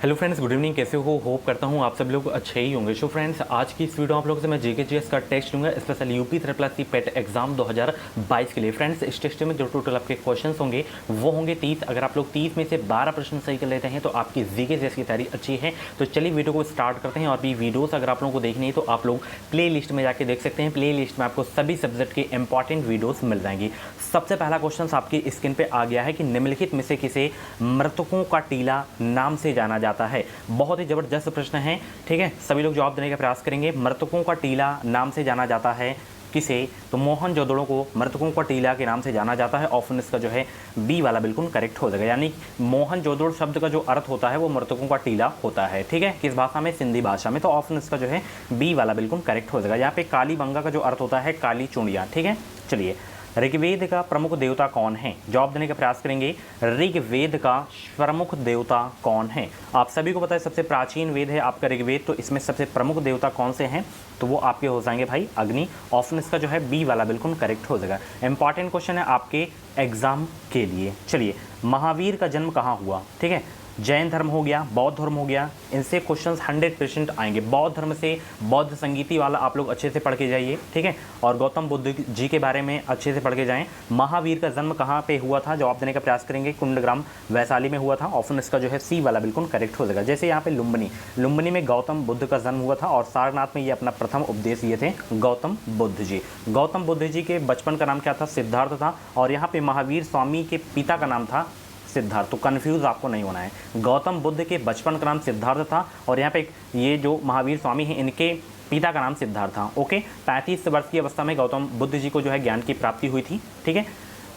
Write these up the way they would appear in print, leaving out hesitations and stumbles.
Hello friends, good evening. कैसे हो? Hope करता हूँ आप सब लोग अच्छे ही होंगे। सो फ्रेंड्स, आज की इस वीडियो आप लोगों से मैं जीके का टेस्ट लूँगा, स्पेशल यूपी ट्रिपल पेट एग्जाम 2022 के लिए। फ्रेंड्स, इस टेस्ट में जो टोटल आपके क्वेश्चंस होंगे वो होंगे 30। अगर आप लोग 30 में से 12 प्रश्न सही कर लेते हैं तो आपकी जीके की तैयारी अच्छी है। तो चलिए वीडियो को स्टार्ट करते हैं। और भी वीडियोज़ अगर आप लोगों को देखनी है तो आप लोग प्ले लिस्ट में जाके देख सकते हैं। प्ले लिस्ट में आपको सभी सब्जेक्ट के इंपॉर्टेंट वीडियोज़ मिल जाएंगी। सबसे पहला क्वेश्चन आपकी स्क्रीन पर आ गया है कि निम्नलिखित में से किसे मृतकों का टीला नाम से जाना जाता है। बहुत ही जबरदस्त प्रश्न है, ठीक है। सभी लोग जवाब देने का प्रयास करेंगे। मृतकों का टीला नाम से जाना जाता है किसे? तो मोहनजोदड़ो को मृतकों का टीला के नाम से जाना जाता है। ऑप्शन इसका जो है बी वाला बिल्कुल करेक्ट हो जाएगा। यानी मोहनजोदड़ो शब्द का जो अर्थ होता है वो मृतकों का टीला होता है, ठीक है। किस भाषा में? सिंधी भाषा में। तो ऑप्शन इसका जो है बी वाला बिल्कुल करेक्ट हो जाएगा। यहाँ पे काली बंगा का जो अर्थ होता है काली चूड़ियाँ, ठीक है। चलिए, ऋग्वेद का प्रमुख देवता कौन है? जवाब देने का प्रयास करेंगे। ऋग्वेद का प्रमुख देवता कौन है? आप सभी को पता है सबसे प्राचीन वेद है आपका ऋग्वेद। तो इसमें सबसे प्रमुख देवता कौन से हैं? तो वो आपके हो जाएंगे भाई अग्नि। ऑप्शन इसका जो है बी वाला बिल्कुल करेक्ट हो जाएगा। इंपॉर्टेंट क्वेश्चन है आपके एग्जाम के लिए। चलिए, महावीर का जन्म कहाँ हुआ? ठीक है। जैन धर्म हो गया, बौद्ध धर्म हो गया, इनसे क्वेश्चंस 100% आएंगे। बौद्ध धर्म से बौद्ध संगीति वाला आप लोग अच्छे से पढ़ के जाइए, ठीक है। और गौतम बुद्ध जी के बारे में अच्छे से पढ़ के जाएं। महावीर का जन्म कहाँ पे हुआ था? जवाब देने का प्रयास करेंगे। कुंडग्राम वैशाली में हुआ था। ऑप्शन इसका जो है सी वाला बिल्कुल करेक्ट हो जाएगा। जैसे यहाँ पे लुम्बिनी में गौतम बुद्ध का जन्म हुआ था और सारनाथ में ये अपना प्रथम उपदेश दिए थे गौतम बुद्ध जी। गौतम बुद्ध जी के बचपन का नाम क्या था? सिद्धार्थ था। और यहाँ पे महावीर स्वामी के पिता का नाम था सिद्धार्थ। तो कन्फ्यूज आपको नहीं होना है। गौतम बुद्ध के बचपन का नाम सिद्धार्थ था और यहाँ पे ये जो महावीर स्वामी हैं इनके पिता का नाम सिद्धार्थ था। ओके। 35 वर्ष की अवस्था में गौतम बुद्ध जी को जो है ज्ञान की प्राप्ति हुई थी, ठीक है।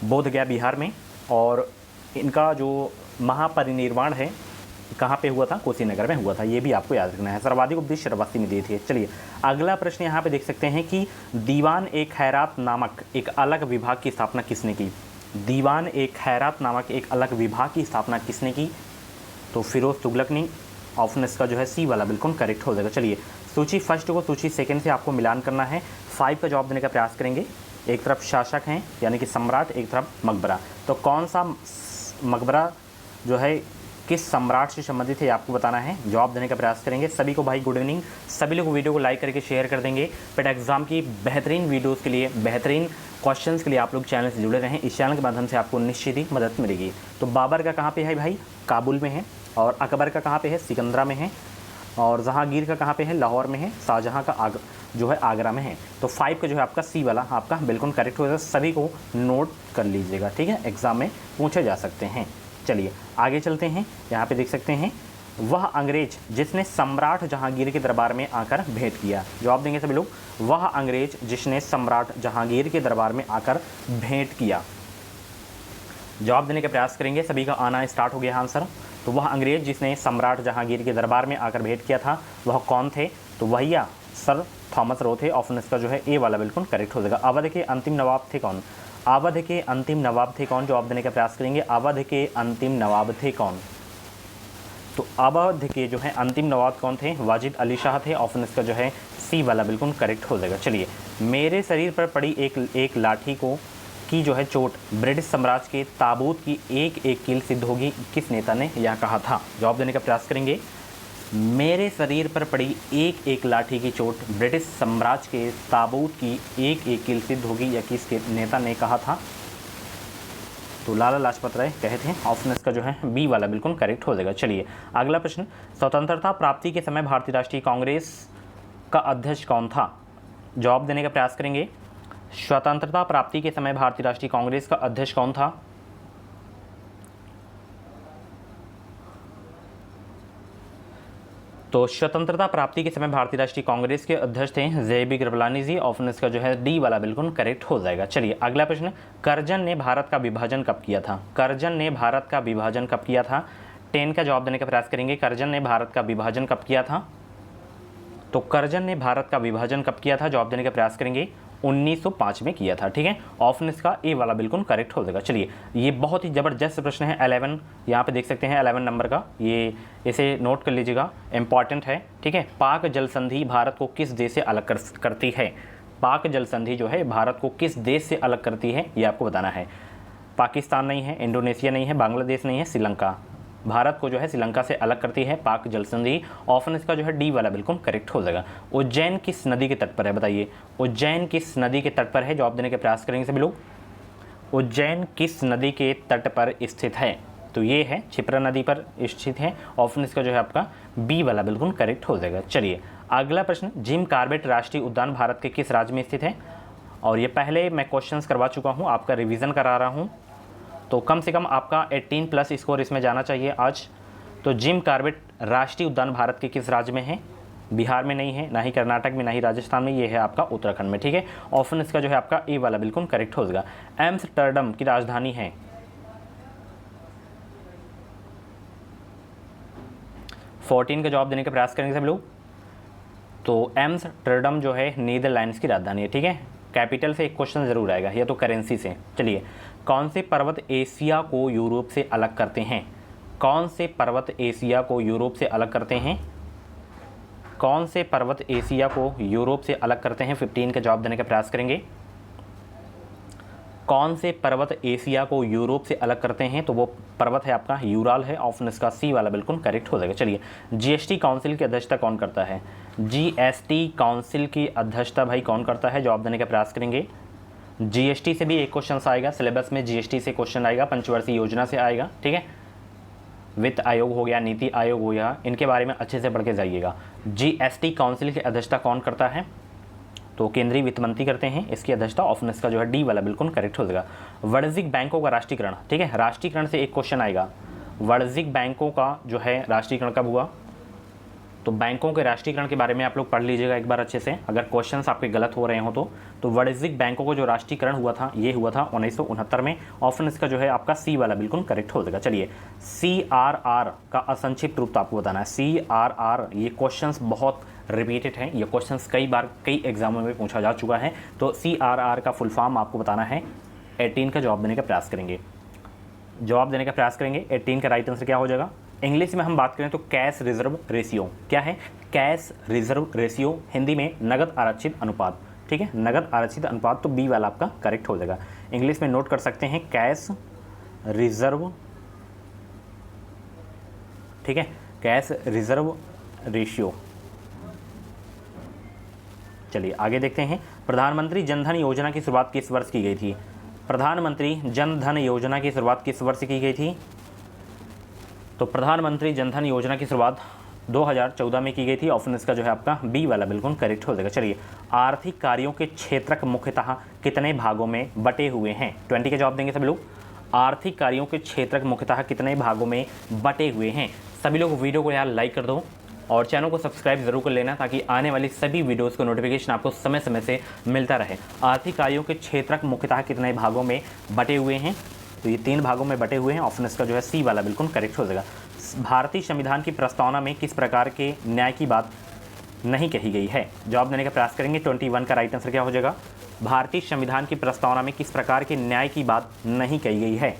बोध गया बिहार में। और इनका जो महापरिनिर्वाण है कहाँ पे हुआ था? कुशीनगर में हुआ था। ये भी आपको याद रखना है। सर्वाधिक उपदेश श्रावस्ती में दिए थे। चलिए, अगला प्रश्न यहाँ पे देख सकते हैं कि दीवान ए खैरात नामक एक अलग विभाग की स्थापना किसने की? दीवान ए खैरात नामक एक अलग विभाग की स्थापना किसने की? तो फिरोज तुगलक ने। ऑप्शन इसका जो है सी वाला बिल्कुल करेक्ट हो जाएगा। चलिए, सूची फर्स्ट को सूची सेकंड से आपको मिलान करना है। 5 का जवाब देने का प्रयास करेंगे। एक तरफ शासक हैं यानी कि सम्राट, एक तरफ मकबरा। तो कौन सा मकबरा जो है किस सम्राट से संबंधित है आपको बताना है। जवाब देने का प्रयास करेंगे। सभी को भाई गुड इवनिंग। सभी लोग वीडियो को लाइक करके शेयर कर देंगे। पेट एग्जाम की बेहतरीन वीडियोस के लिए, बेहतरीन क्वेश्चंस के लिए आप लोग चैनल से जुड़े रहें। इस चैनल के माध्यम से आपको निश्चित ही मदद मिलेगी। तो बाबर का कहाँ पे है भाई? काबुल में है। और अकबर का कहाँ पे है? सिकंदरा में है। और जहांगीर का कहाँ पे है? लाहौर में है। शाहजहाँ का जो है आगरा में है। तो 5 का जो है आपका सी वाला आपका बिल्कुल करेक्ट हो जाएगा। सभी को नोट कर लीजिएगा, ठीक है। एग्जाम में पूछे जा सकते हैं। चलिए आगे चलते हैं। यहाँ पे देख सकते हैं, वह अंग्रेज जिसने सम्राट जहांगीर के दरबार में आकर भेंट किया। जवाब देंगे सभी लोग। वह अंग्रेज जिसने सम्राट जहांगीर के दरबार में आकर भेंट किया। जवाब देने का प्रयास करेंगे। सभी का आना स्टार्ट हो गया आंसर। तो वह अंग्रेज जिसने सम्राट जहांगीर के दरबार में आकर भेंट किया था वह कौन थे? तो वहिया सर थॉमस रो थे। ऑप्शन इसका जो है ए वाला बिल्कुल करेक्ट हो जाएगा। अवध के अंतिम नवाब थे कौन? अवध के अंतिम नवाब थे कौन? जवाब देने का प्रयास करेंगे। अवध के अंतिम नवाब थे कौन? तो अवध के जो है अंतिम नवाब कौन थे? वाजिद अली शाह थे। ऑप्शन इसका जो है सी वाला बिल्कुल करेक्ट हो जाएगा। चलिए, मेरे शरीर पर पड़ी एक लाठी को की जो है चोट ब्रिटिश साम्राज्य के ताबूत की एक कील सिद्ध होगी, किस नेता ने यह कहा था? जवाब देने का प्रयास करेंगे। मेरे शरीर पर पड़ी एक लाठी की चोट ब्रिटिश साम्राज्य के ताबूत की एक कील सिद्ध होगी, या किस नेता ने कहा था? तो लाला लाजपत राय कहे थे। ऑप्शन इसका जो है बी वाला बिल्कुल करेक्ट हो जाएगा। चलिए अगला प्रश्न, स्वतंत्रता प्राप्ति के समय भारतीय राष्ट्रीय कांग्रेस का अध्यक्ष कौन था? जवाब देने का प्रयास करेंगे। स्वतंत्रता प्राप्ति के समय भारतीय राष्ट्रीय कांग्रेस का अध्यक्ष कौन था? तो स्वतंत्रता प्राप्ति के समय भारतीय राष्ट्रीय कांग्रेस के अध्यक्ष थे जेबी कृपलानी जी। ऑप्शन इसका जो है डी वाला बिल्कुल करेक्ट हो जाएगा। चलिए अगला प्रश्न, कर्जन ने भारत का विभाजन कब किया था? कर्जन ने भारत का विभाजन कब किया था? 10 का जवाब देने का प्रयास करेंगे। कर्जन ने भारत का विभाजन कब किया था? तो कर्जन ने भारत का विभाजन कब किया था? जवाब देने का प्रयास करेंगे। 1905 में किया था, ठीक है। ऑप्शन इसका ए वाला बिल्कुल करेक्ट हो जाएगा। चलिए, ये बहुत ही ज़बरदस्त प्रश्न है। 11 यहाँ पे देख सकते हैं 11 नंबर का, ये इसे नोट कर लीजिएगा, इंपॉर्टेंट है, ठीक है। पाक जल संधि भारत को किस देश से अलग करती है? पाक जल संधि जो है भारत को किस देश से अलग करती है, ये आपको बताना है। पाकिस्तान नहीं है, इंडोनेशिया नहीं है, बांग्लादेश नहीं है, श्रीलंका भारत को जो है श्रीलंका से अलग करती है पाक जल संधि। ऑप्शन इसका जो है डी वाला बिल्कुल करेक्ट हो जाएगा। उज्जैन किस नदी के तट पर है, बताइए उज्जैन किस नदी के तट पर है, जवाब देने के प्रयास करेंगे सभी लोग। उज्जैन किस नदी के तट पर स्थित है, तो ये है क्षिप्रा नदी पर स्थित है। ऑप्शन इसका जो है आपका बी वाला बिल्कुल करेक्ट हो जाएगा। चलिए अगला प्रश्न, जिम कॉर्बेट राष्ट्रीय उद्यान भारत के किस राज्य में स्थित है, और ये पहले मैं क्वेश्चंस करवा चुका हूँ, आपका रिवीजन करा रहा हूँ, तो कम से कम आपका 18 प्लस स्कोर इसमें जाना चाहिए आज। तो जिम कॉर्बेट राष्ट्रीय उद्यान भारत के किस राज्य में है, बिहार में नहीं है, ना ही कर्नाटक में, ना ही राजस्थान में, ये है आपका उत्तराखंड में, ठीक है। ऑप्शन इसका जो है आपका ए वाला बिल्कुल करेक्ट हो जाएगा। एम्स्टर्डम की राजधानी है, 14 का जवाब देने का प्रयास करेंगे सब लोग। तो एम्स्टर्डम जो है नीदरलैंड्स की राजधानी है, ठीक है। कैपिटल से एक क्वेश्चन जरूर आएगा, या तो करेंसी से। चलिए, कौन से पर्वत एशिया को यूरोप से अलग करते हैं, कौन से पर्वत एशिया को यूरोप से अलग करते हैं, कौन से पर्वत एशिया को यूरोप से अलग करते हैं, 15 का जवाब देने का प्रयास करेंगे। कौन से पर्वत एशिया को यूरोप से अलग करते हैं, तो वो पर्वत है आपका यूराल है। ऑप्शन इसका सी वाला बिल्कुल करेक्ट हो जाएगा। चलिए, जीएसटी काउंसिल की अध्यक्षता कौन करता है, जीएसटी काउंसिल की अध्यक्षता भाई कौन करता है, जवाब देने का प्रयास करेंगे। जीएसटी से भी एक क्वेश्चन आएगा सिलेबस में, जीएसटी से क्वेश्चन आएगा, पंचवर्षीय योजना से आएगा, ठीक है। वित्त आयोग हो गया, नीति आयोग हो गया, इनके बारे में अच्छे से पढ़ के जाइएगा। जीएसटी काउंसिल की अध्यक्षता कौन करता है, तो केंद्रीय वित्त मंत्री करते हैं इसकी अध्यक्षता। ऑप्शन इसका जो है डी वाला बिल्कुल करेक्ट हो जाएगा। वाणिज्यिक बैंकों का राष्ट्रीयकरण, ठीक है, राष्ट्रीयकरण से एक क्वेश्चन आएगा। वाणिज्यिक बैंकों का जो है राष्ट्रीयकरण कब हुआ, तो बैंकों के राष्ट्रीयकरण के बारे में आप लोग पढ़ लीजिएगा एक बार अच्छे से, अगर क्वेश्चंस आपके गलत हो रहे हो तो वाणिज्यिक बैंकों को जो राष्ट्रीयकरण हुआ था ये हुआ था 1969 में। ऑप्शन इसका जो है आपका सी वाला बिल्कुल करेक्ट हो जाएगा। चलिए, CRR का असंक्षिप्त रूप तो आपको बताना है। CRR, ये क्वेश्चंस बहुत रिपीटेड हैं, ये क्वेश्चंस कई बार कई एग्जामों में पूछा जा चुका है, तो CRR का फुल फॉर्म आपको बताना है। 18 का जवाब देने का प्रयास करेंगे, 18 का राइट आंसर क्या हो जाएगा। इंग्लिश में हम बात करें तो कैश रिजर्व रेशियो, क्या है, कैश रिजर्व रेशियो, हिंदी में नगद आरक्षित अनुपात, ठीक है, नगद आरक्षित अनुपात, तो बी वाला आपका करेक्ट हो जाएगा। इंग्लिश में नोट कर सकते हैं कैश रिजर्व, ठीक है, कैश रिजर्व रेशियो। चलिए आगे देखते हैं, प्रधानमंत्री जन धन योजना की शुरुआत किस वर्ष की गई थी, प्रधानमंत्री जन धन योजना की शुरुआत किस वर्ष की गई थी, तो प्रधानमंत्री जन धन योजना की शुरुआत 2014 में की गई थी। ऑप्शन इसका जो है आपका बी वाला बिल्कुल करेक्ट हो जाएगा। चलिए, आर्थिक कार्यों के क्षेत्रक मुख्यतः कितने भागों में बटे हुए हैं, 20 के जवाब देंगे सभी लोग। आर्थिक कार्यों के क्षेत्रक मुख्यतः कितने भागों में बटे हुए हैं। सभी लोग वीडियो को यार लाइक कर दो और चैनल को सब्सक्राइब जरूर कर लेना, ताकि आने वाली सभी वीडियोस को नोटिफिकेशन आपको समय समय से मिलता रहे। आर्थिक कार्यों के क्षेत्रक मुख्यतः कितने भागों में बटे हुए हैं, तो ये 3 भागों में बटे हुए हैं। ऑप्शन इसका जो है सी वाला बिल्कुल करेक्ट हो जाएगा। भारतीय संविधान की प्रस्तावना में किस प्रकार के न्याय की बात नहीं कही गई है, जवाब देने का प्रयास करेंगे। 21 का राइट आंसर क्या हो जाएगा। भारतीय संविधान की प्रस्तावना में किस प्रकार के न्याय की बात नहीं कही गई है,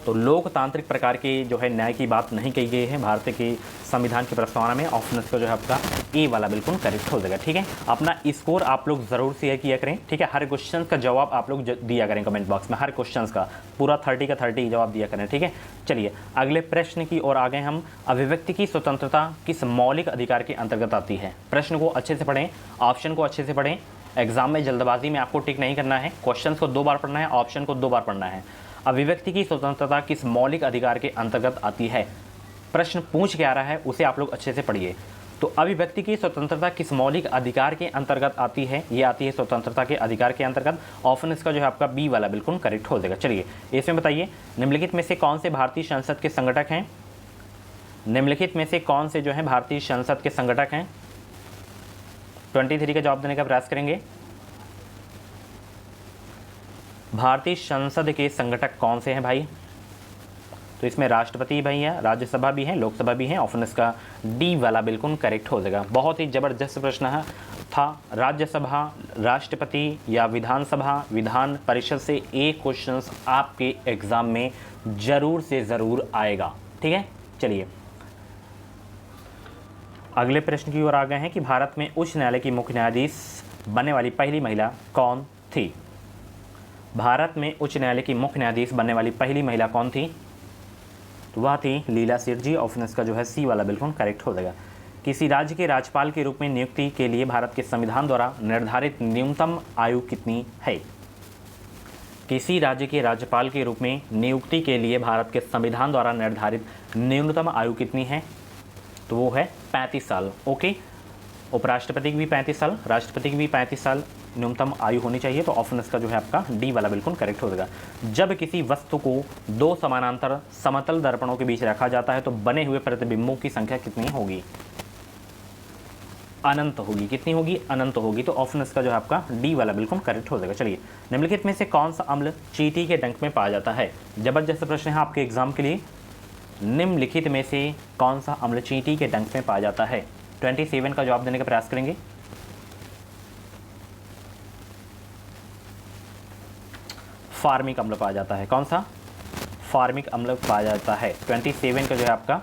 तो लोकतांत्रिक प्रकार के जो है न्याय की बात नहीं कही गई है भारतीय के संविधान की प्रस्तावना में। ऑप्शन इसका जो है आपका ए वाला बिल्कुल करेक्ट हो जाएगा, ठीक है। अपना स्कोर आप लोग ज़रूर शेयर किया करें, ठीक है। हर क्वेश्चन का जवाब आप लोग दिया करें कमेंट बॉक्स में, हर क्वेश्चन का पूरा 30 का 30 जवाब दिया करें, ठीक है। चलिए अगले प्रश्न की ओर आ गए हम। अभिव्यक्ति की स्वतंत्रता किस मौलिक अधिकार के अंतर्गत आती है। प्रश्न को अच्छे से पढ़ें, ऑप्शन को अच्छे से पढ़ें। एग्जाम में जल्दबाजी में आपको टिक नहीं करना है, क्वेश्चन को 2 बार पढ़ना है, ऑप्शन को 2 बार पढ़ना है। अभिव्यक्ति की स्वतंत्रता किस मौलिक अधिकार के अंतर्गत आती है, प्रश्न पूछ के आ रहा है, उसे आप लोग अच्छे से पढ़िए। तो अभिव्यक्ति की स्वतंत्रता किस मौलिक अधिकार के अंतर्गत आती है, ये आती है स्वतंत्रता के अधिकार के अंतर्गत। ऑप्शन इसका जो है आपका बी वाला बिल्कुल करेक्ट हो जाएगा। चलिए इसमें बताइए, निम्नलिखित में से कौन से भारतीय संसद के संगठक हैं, निम्नलिखित में से कौन से जो है भारतीय संसद के संगठक हैं। 23 का जवाब देने का प्रयास करेंगे। भारतीय संसद के संगठक कौन से हैं भाई, तो इसमें राष्ट्रपति भाई है, राज्यसभा भी है, लोकसभा भी है। ऑप्शन इसका डी वाला बिल्कुल करेक्ट हो जाएगा। बहुत ही ज़बरदस्त प्रश्न है था, राज्यसभा, राष्ट्रपति या विधानसभा, विधान परिषद से एक क्वेश्चन आपके एग्जाम में ज़रूर से ज़रूर आएगा, ठीक है। चलिए अगले प्रश्न की ओर आ गए हैं कि भारत में उच्च न्यायालय की मुख्य न्यायाधीश बनने वाली पहली महिला कौन थी। भारत में उच्च न्यायालय की मुख्य न्यायाधीश बनने वाली पहली महिला कौन थी, तो वह थी लीला सेठ जी। ऑप्शन इसका जो है सी वाला बिल्कुल करेक्ट हो जाएगा। किसी राज्य के राज्यपाल के रूप में नियुक्ति के लिए भारत के संविधान द्वारा निर्धारित न्यूनतम आयु कितनी है? किसी राज्य के राज्यपाल के रूप में नियुक्ति के लिए भारत के संविधान द्वारा निर्धारित न्यूनतम आयु कितनी है? तो वो है 35 साल। ओके, उपराष्ट्रपति की भी 35 साल, राष्ट्रपति की भी 35 साल न्यूनतम आयु होनी चाहिए। तो ऑप्शन इसका जो है आपका डी वाला बिल्कुल करेक्ट हो जाएगा। जब किसी वस्तु को दो समानांतर समतल दर्पणों के बीच रखा जाता है तो बने हुए प्रतिबिंबों की संख्या कितनी होगी? अनंत होगी। कितनी होगी? अनंत होगी। तो ऑप्शन इसका जो है आपका डी वाला बिल्कुल करेक्ट हो जाएगा। चलिए, निम्नलिखित में से कौन सा अम्ल चींटी के डंक में पाया जाता है? जबरदस्त प्रश्न है आपके एग्जाम के लिए। निम्नलिखित में से कौन सा अम्ल चींटी के डंक में पाया जाता है? 27 का जवाब देने का प्रयास करेंगे। फार्मिक अम्ल पाया जाता है। कौन सा? फार्मिक अम्ल पाया जाता है। 27 का जो है आपका,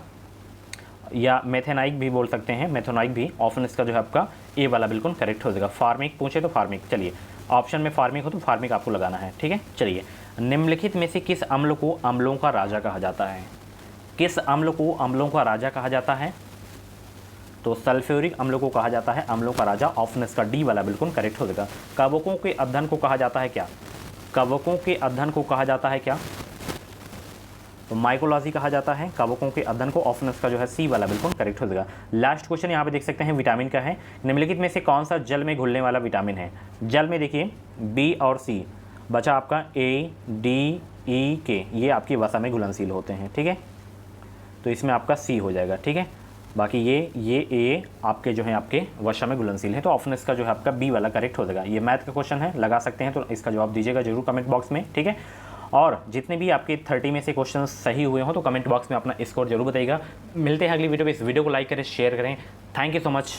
या मेथेनाइक भी बोल सकते हैं, मेथोनाइक भी। ऑप्शन इसका जो है आपका ए वाला बिल्कुल करेक्ट हो जाएगा। फार्मिक पूछे तो फार्मिक। चलिए, ऑप्शन में फार्मिक हो तो फार्मिक आपको लगाना है, ठीक है। चलिए, निम्नलिखित में से किस अम्ल को अम्लों का राजा कहा जाता है? किस अम्ल को अम्लों का राजा कहा जाता है? तो सल्फ्यूरिक अम्ल को कहा जाता है अम्लों का राजा। ऑप्शन इसका डी वाला बिल्कुल करेक्ट हो जाएगा। कवकों के अध्ययन को कहा जाता है क्या? कवकों के अध्ययन को कहा जाता है क्या? तो माइकोलॉजी कहा जाता है कवकों के अध्ययन को। ऑप्शन इसका जो है सी वाला बिल्कुल करेक्ट हो जाएगा। लास्ट क्वेश्चन यहाँ पे देख सकते हैं, विटामिन का है। निम्नलिखित में से कौन सा जल में घुलने वाला विटामिन है? जल में देखिए बी और सी, बचा आपका ए, डी, ई, के, ये आपकी वसा में घुलनशील होते हैं, ठीक है। तो इसमें आपका सी हो जाएगा, ठीक है। बाकी ये ए आपके जो है आपके वसा में घुलनशील है। तो ऑप्शन इसका जो है आपका बी वाला करेक्ट हो जाएगा। ये मैथ का क्वेश्चन है, लगा सकते हैं, तो इसका जवाब दीजिएगा जरूर कमेंट बॉक्स में, ठीक है। और जितने भी आपके 30 में से क्वेश्चन सही हुए हो तो कमेंट बॉक्स में अपना स्कोर जरूर बताइएगा। मिलते हैं अगली वीडियो में। इस वीडियो को लाइक करें, शेयर करें। Thank you so much.